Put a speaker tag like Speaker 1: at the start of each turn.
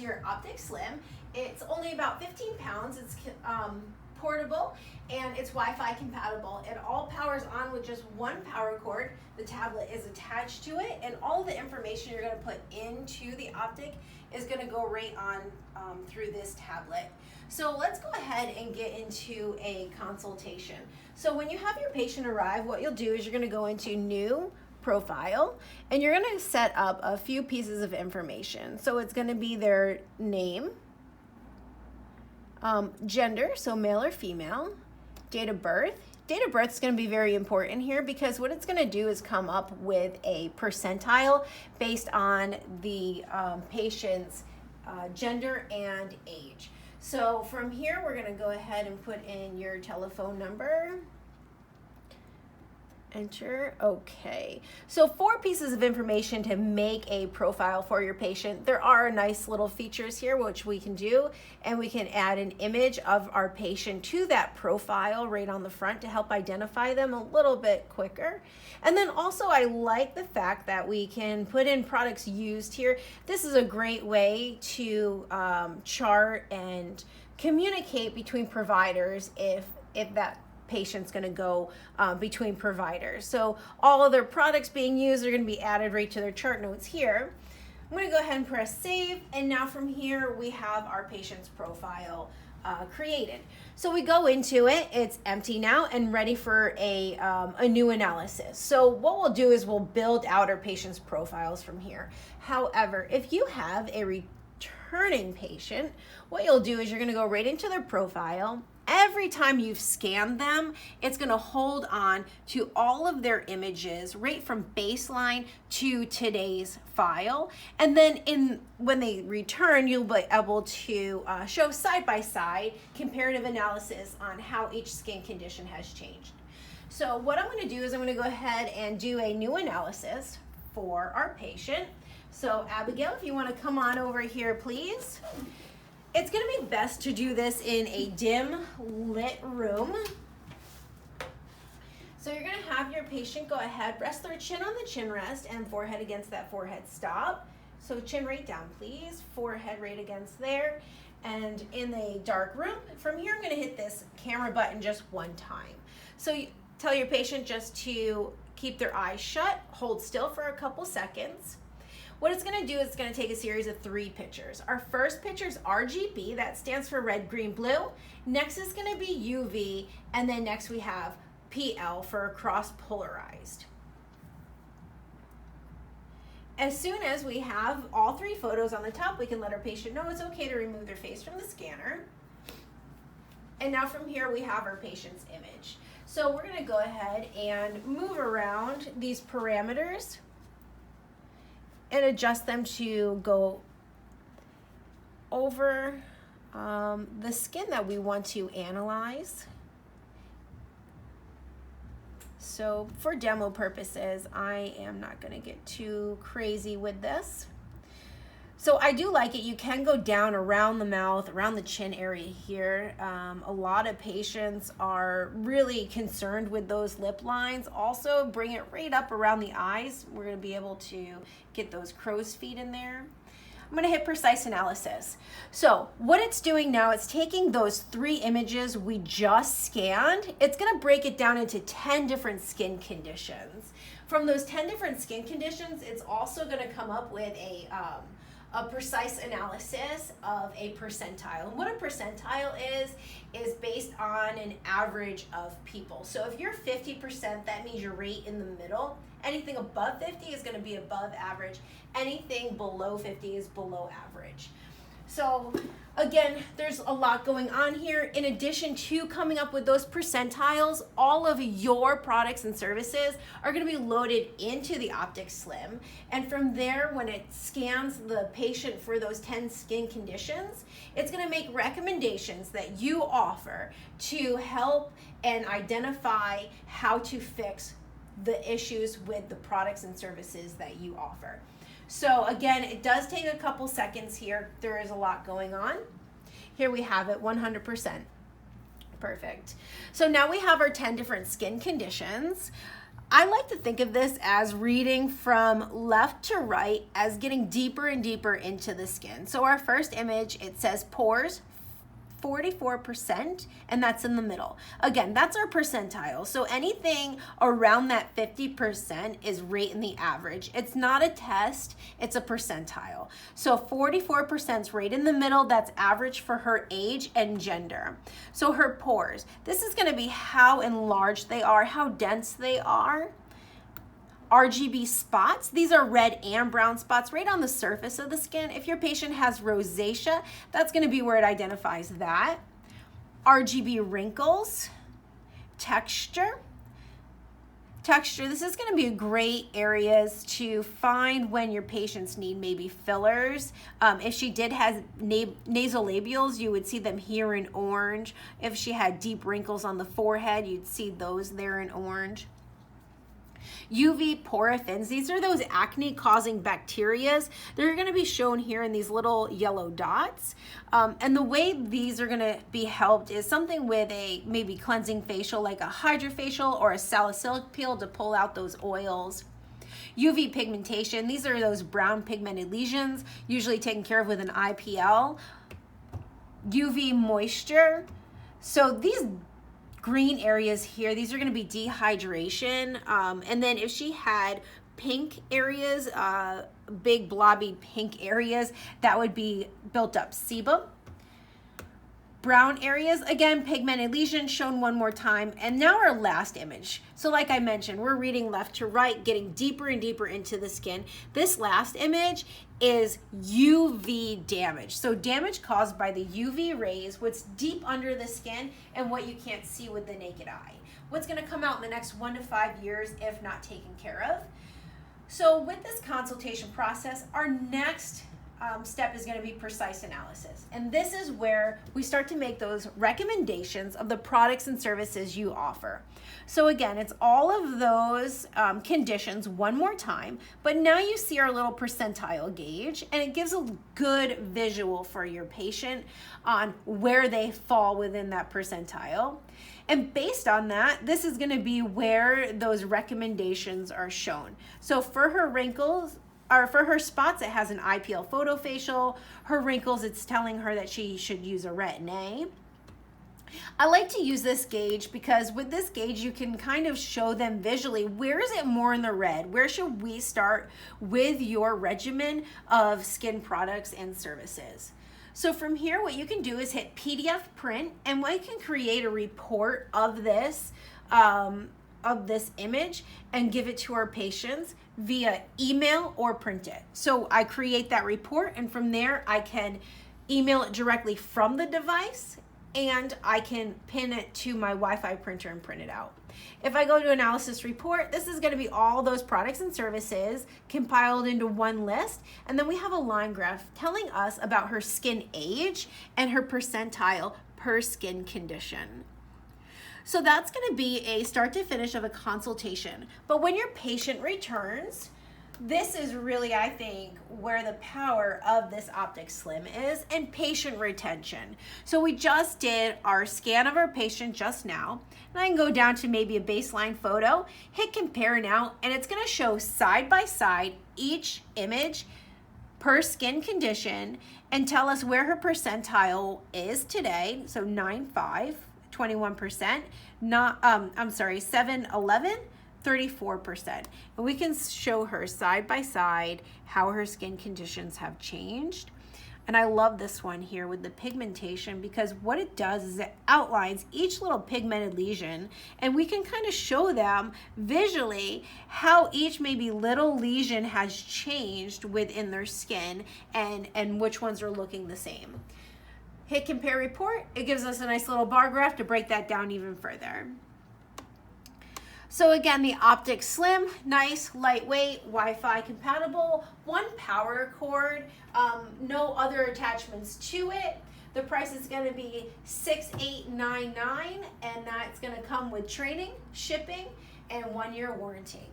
Speaker 1: your Optic Slim. It's only about 15 pounds. It's portable and it's Wi-Fi compatible. It all powers on with just one power cord. The tablet is attached to it, and all the information you're going to put into the Optic is going to go right on through this tablet. So let's go ahead and get into a consultation. So when you have your patient arrive, what you'll do is you're going to go into New Profile, and you're going to set up a few pieces of information. So it's going to be their name, gender, so male or female, date of birth. Date of birth is going to be very important here because what it's going to do is come up with a percentile based on the patient's gender and age. So from here, we're going to go ahead and put in your telephone number. Enter. Okay. So 4 pieces of information to make a profile for your patient. There are nice little features here which we can do, and we can add an image of our patient to that profile right on the front to help identify them a little bit quicker. And then also I like the fact that we can put in products used here. This is a great way to chart and communicate between providers if that patient's going to go between providers. So all of their products being used are going to be added right to their chart notes here. I'm going to go ahead and press save, and now from here we have our patient's profile created. So we go into it, it's empty now and ready for a new analysis. So what we'll do is we'll build out our patient's profiles from here. However, if you have a returning patient, what you'll do is you're going to go right into their profile. Every time you've scanned them, it's going to hold on to all of their images right from baseline to today's file. And then when they return, you'll be able to show side-by-side comparative analysis on how each skin condition has changed. So what I'm going to do is I'm going to go ahead and do a new analysis for our patient. So Abigail, if you want to come on over here, please. It's going to be best to do this in a dim lit room. So you're going to have your patient go ahead, rest their chin on the chin rest and forehead against that forehead stop. So chin right down, please. Forehead right against there. And in a dark room, from here I'm going to hit this camera button just one time. So you tell your patient just to keep their eyes shut, hold still for a couple seconds. What it's going to do is it's going to take a series of 3 pictures. Our first picture is RGB, that stands for red, green, blue. Next is going to be UV, and then next we have PL for cross polarized. As soon as we have all 3 photos on the top, we can let our patient know it's okay to remove their face from the scanner. And now from here we have our patient's image. So we're going to go ahead and move around these parameters and adjust them to go over the skin that we want to analyze. So for demo purposes, I am not going to get too crazy with this. So I do like it. You can go down around the mouth, around the chin area here. A lot of patients are really concerned with those lip lines. Also bring it right up around the eyes. We're going to be able to get those crow's feet in there. I'm going to hit precise analysis. So what it's doing now, it's taking those 3 images we just scanned. It's going to break it down into 10 different skin conditions. From those 10 different skin conditions, it's also going to come up with a precise analysis of a percentile. And what a percentile is based on an average of people. So if you're 50%, that means you're right in the middle. Anything above 50 is going to be above average. Anything below 50 is below average. So again, there's a lot going on here. In addition to coming up with those percentiles, all of your products and services are going to be loaded into the Optic Slim. And from there, when it scans the patient for those 10 skin conditions, it's going to make recommendations that you offer to help and identify how to fix the issues with the products and services that you offer. So again, it does take a couple seconds here. There is a lot going on. Here we have it, 100%. Perfect. So now we have our 10 different skin conditions. I like to think of this as reading from left to right as getting deeper and deeper into the skin. So our first image, it says pores, 44%, and that's in the middle. Again, that's our percentile. So anything around that 50% is right in the average. It's not a test, it's a percentile. So 44% is right in the middle. That's average for her age and gender. So her pores, this is going to be how enlarged they are, how dense they are. RGB spots, these are red and brown spots right on the surface of the skin. If your patient has rosacea, that's going to be where it identifies that. RGB wrinkles, texture, this is going to be great areas to find when your patients need maybe fillers. If she did have nasolabials, you would see them here in orange. If she had deep wrinkles on the forehead, you'd see those there in orange. UV porphyrins, these are those acne causing bacterias. They're going to be shown here in these little yellow dots. And the way these are going to be helped is something with a maybe cleansing facial like a hydrofacial or a salicylic peel to pull out those oils. UV pigmentation, these are those brown pigmented lesions, usually taken care of with an IPL. UV moisture, so these green areas here, these are going to be dehydration. And then if she had pink areas, big blobby pink areas, that would be built up sebum. Brown areas, again, pigmented lesions shown one more time. And now our last image. So like I mentioned, we're reading left to right, getting deeper and deeper into the skin. This last image is UV damage. So damage caused by the UV rays, what's deep under the skin and what you can't see with the naked eye. What's gonna come out in the next 1 to 5 years if not taken care of. So with this consultation process, our next step is going to be precise analysis. And this is where we start to make those recommendations of the products and services you offer. So again, it's all of those conditions one more time, but now you see our little percentile gauge, and it gives a good visual for your patient on where they fall within that percentile. And based on that, this is going to be where those recommendations are shown. So for her wrinkles, or for her spots, it has an IPL photofacial. Her wrinkles, it's telling her that she should use a Retin-A. I like to use this gauge because with this gauge, you can kind of show them visually, where is it more in the red? Where should we start with your regimen of skin products and services? So from here, what you can do is hit PDF print, and we can create a report of this image and give it to our patients via email or print it. So I create that report, and from there I can email it directly from the device, and I can pin it to my Wi-Fi printer and print it out. If I go to analysis report, this is going to be all those products and services compiled into one list, and then we have a line graph telling us about her skin age and her percentile per skin condition. So that's going to be a start to finish of a consultation. But when your patient returns, this is really, I think, where the power of this Optic Slim is, and patient retention. So we just did our scan of our patient just now, and I can go down to maybe a baseline photo, hit compare now, and it's going to show side by side each image per skin condition and tell us where her percentile is today. So 9.5. 21%, 7-11, 34%. And we can show her side by side how her skin conditions have changed. And I love this one here with the pigmentation, because what it does is it outlines each little pigmented lesion, and we can kind of show them visually how each maybe little lesion has changed within their skin and which ones are looking the same. Hit compare report, it gives us a nice little bar graph to break that down even further. So again, the Optic Slim, nice, lightweight, Wi-Fi compatible, one power cord, no other attachments to it. The price is going to be $6,899, and that's going to come with training, shipping, and 1-year warranty.